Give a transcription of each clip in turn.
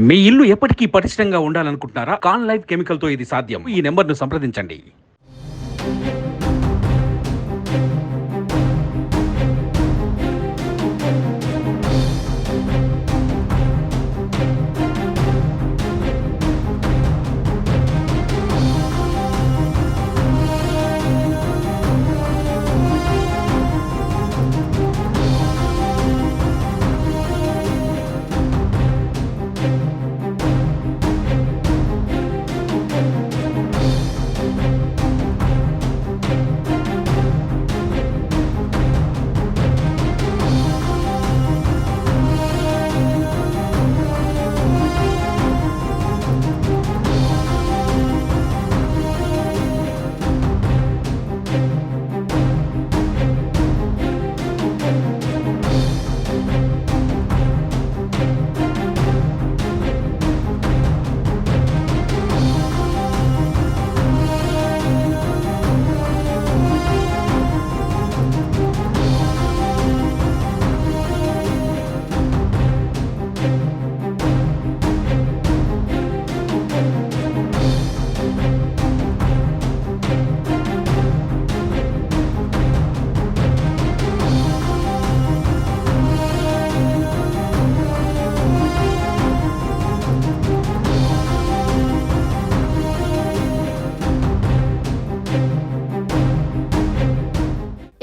మీ ఇల్లు ఎప్పటికీ పటిష్టంగా ఉండాలనుకుంటున్నారా? కాన్ లైఫ్ కెమికల్ తో ఇది సాధ్యం. ఈ నెంబర్ను సంప్రదించండి.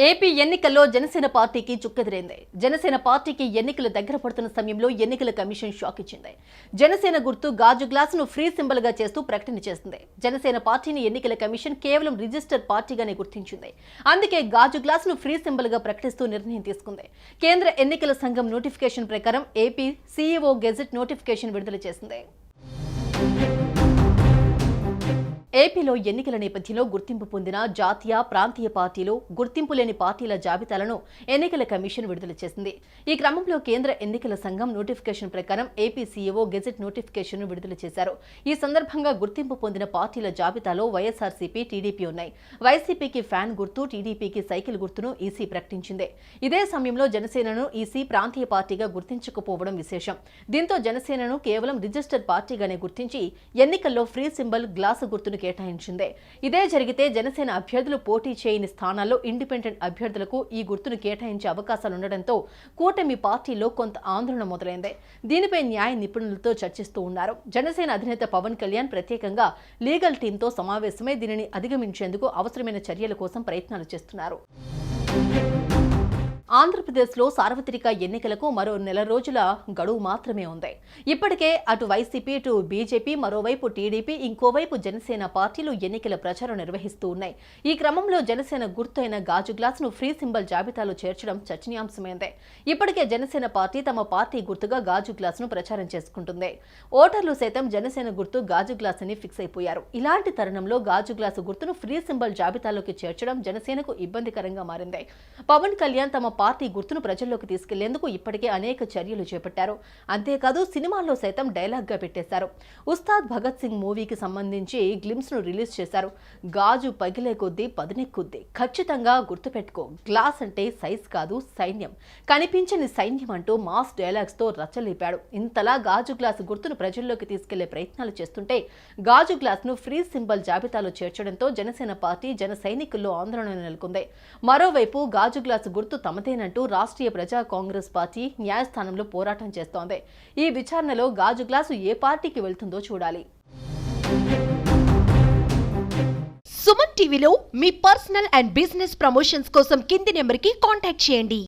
ఏపీ ఎన్నికల్లో జనసేన పార్టీకి చుక్కెదిరైంది. జనసేన పార్టీకి ఎన్నికలు దగ్గర పడుతున్న సమయంలో ఎన్నికల కమిషన్ షాక్ ఇచ్చింది. జనసేన గుర్తు గాజు గ్లాసును ఫ్రీ సింబల్ గా చేస్తూ ప్రకటన చేసింది. జనసేన పార్టీని ఎన్నికల కమిషన్ కేవలం రిజిస్టర్ పార్టీగానే గుర్తించింది. అందుకే గాజు గ్లాసును ఫ్రీ సింబల్ గా ప్రకటిస్తూ నిర్ణయం తీసుకుంది. కేంద్ర ఎన్నికల సంఘం నోటిఫికేషన్ ప్రకారం ఏపీ సీఈఓ గెజెట్ నోటిఫికేషన్ విడుదల చేసింది. ఏపీలో ఎన్నికల నేపథ్యంలో గుర్తింపు పొందిన జాతీయ, ప్రాంతీయ పార్టీలు, గుర్తింపు లేని పార్టీల జాబితాలను ఎన్నికల కమిషన్ విడుదల చేసింది. ఈ క్రమంలో కేంద్ర ఎన్నికల సంఘం నోటిఫికేషన్ ప్రకారం ఏపీ సీఈఓ గెజెట్ నోటిఫికేషన్ విడుదల చేశారు. ఈ సందర్భంగా గుర్తింపు పొందిన పార్టీల జాబితాలో వైఎస్ఆర్సీపీ, టీడీపీ ఉన్నాయి. వైసీపీకి ఫ్యాన్ గుర్తు, టీడీపీకి సైకిల్ గుర్తును ఈసీ ప్రకటించింది. ఇదే సమయంలో జనసేనను ఈసీ ప్రాంతీయ పార్టీగా గుర్తించకపోవడం విశేషం. దీంతో జనసేనను కేవలం రిజిస్టర్ పార్టీగానే గుర్తించి ఎన్నికల్లో ఫ్రీ సింబల్ గ్లాసు గుర్తును కేటాయించింది. ఇదే జరిగితే జనసేన అభ్యర్థులు పోటీ చేయని స్థానాల్లో ఇండిపెండెంట్ అభ్యర్థులకు ఈ గుర్తును కేటాయించే అవకాశాలుండటంతో కూటమి పార్టీలో కొంత ఆందోళన మొదలైంది. దీనిపై న్యాయ నిపుణులతో చర్చిస్తూ ఉన్నారు. జనసేన అధినేత పవన్ కళ్యాణ్ ప్రత్యేకంగా లీగల్ టీంతో సమావేశమై దీనిని అధిగమించేందుకు అవసరమైన చర్యల కోసం ప్రయత్నాలు చేస్తున్నారు. ఆంధ్రప్రదేశ్లో సార్వత్రిక ఎన్నికలకు మరో నెల రోజుల గడువు మాత్రమే ఉంది. ఇప్పటికే అటు వైసీపీ, ఇటు బీజేపీ, మరోవైపు టీడీపీ, ఇంకోవైపు జనసేన పార్టీలు ఎన్నికల ప్రచారం నిర్వహిస్తూ ఉన్నాయి. ఈ క్రమంలో జనసేన గుర్తు అయిన గాజు గ్లాసును ఫ్రీ సింబల్ జాబితాలో చేర్చడం చర్చనీయాంశమైంది. ఇప్పటికే జనసేన పార్టీ తమ పార్టీ గుర్తుగా గాజు గ్లాసును ప్రచారం చేసుకుంటుంది. ఓటర్లు సైతం జనసేన గుర్తు గాజు గ్లాస్ అని ఫిక్స్ అయిపోయారు. ఇలాంటి తరుణంలో గాజు గ్లాసు గుర్తును ఫ్రీ సింబల్ జాబితాలోకి చేర్చడం జనసేనకు ఇబ్బందికరంగా మారింది. పవన్ కళ్యాణ్ తమ పార్టీ గుర్తును ప్రజల్లోకి తీసుకెళ్లేందుకు ఇప్పటికే అనేక చర్యలు చేపట్టారు. అంతేకాదు సినిమాల్లో సైతం డైలాగ్ గా పెట్టేశారు. ఉస్తాద్ భగత్ సింగ్ మూవీకి సంబంధించి గ్లిమ్స్ ను రిలీజ్ చేశారు. గాజు పగిలే కొద్దీ పదునెక్కుద్ది, ఖచ్చితంగా గుర్తుపెట్టుకో, గ్లాస్ అంటే సైజ్ కాదు సైన్యం, కనిపించని సైన్యం అంటూ మాస్ డైలాగ్స్ తో రచ్చలేపాడు. ఇంతలా గాజు గ్లాసు గుర్తును ప్రజల్లోకి తీసుకెళ్లే ప్రయత్నాలు చేస్తుంటే గాజు గ్లాస్ ను ఫ్రీ సింబల్ జాబితాలో చేర్చడంతో జనసేన పార్టీ, జన సైనికుల్లో ఆందోళన నెలకొంది. మరోవైపు గాజు గ్లాసు గుర్తు తమదేనంటూ రాష్ట్రీయ ప్రజా కాంగ్రెస్ పార్టీ న్యాయస్థానంలో పోరాటం చేస్తోంది. ఈ విచారణలో గాజు గ్లాసు ఏ పార్టీకి వెళ్తుందో చూడాలి. సుమన్ టీవీలో మీ పర్సనల్ అండ్ బిజినెస్ ప్రమోషన్స్ కోసం కింది నెంబర్కి కాంటాక్ట్ చేయండి.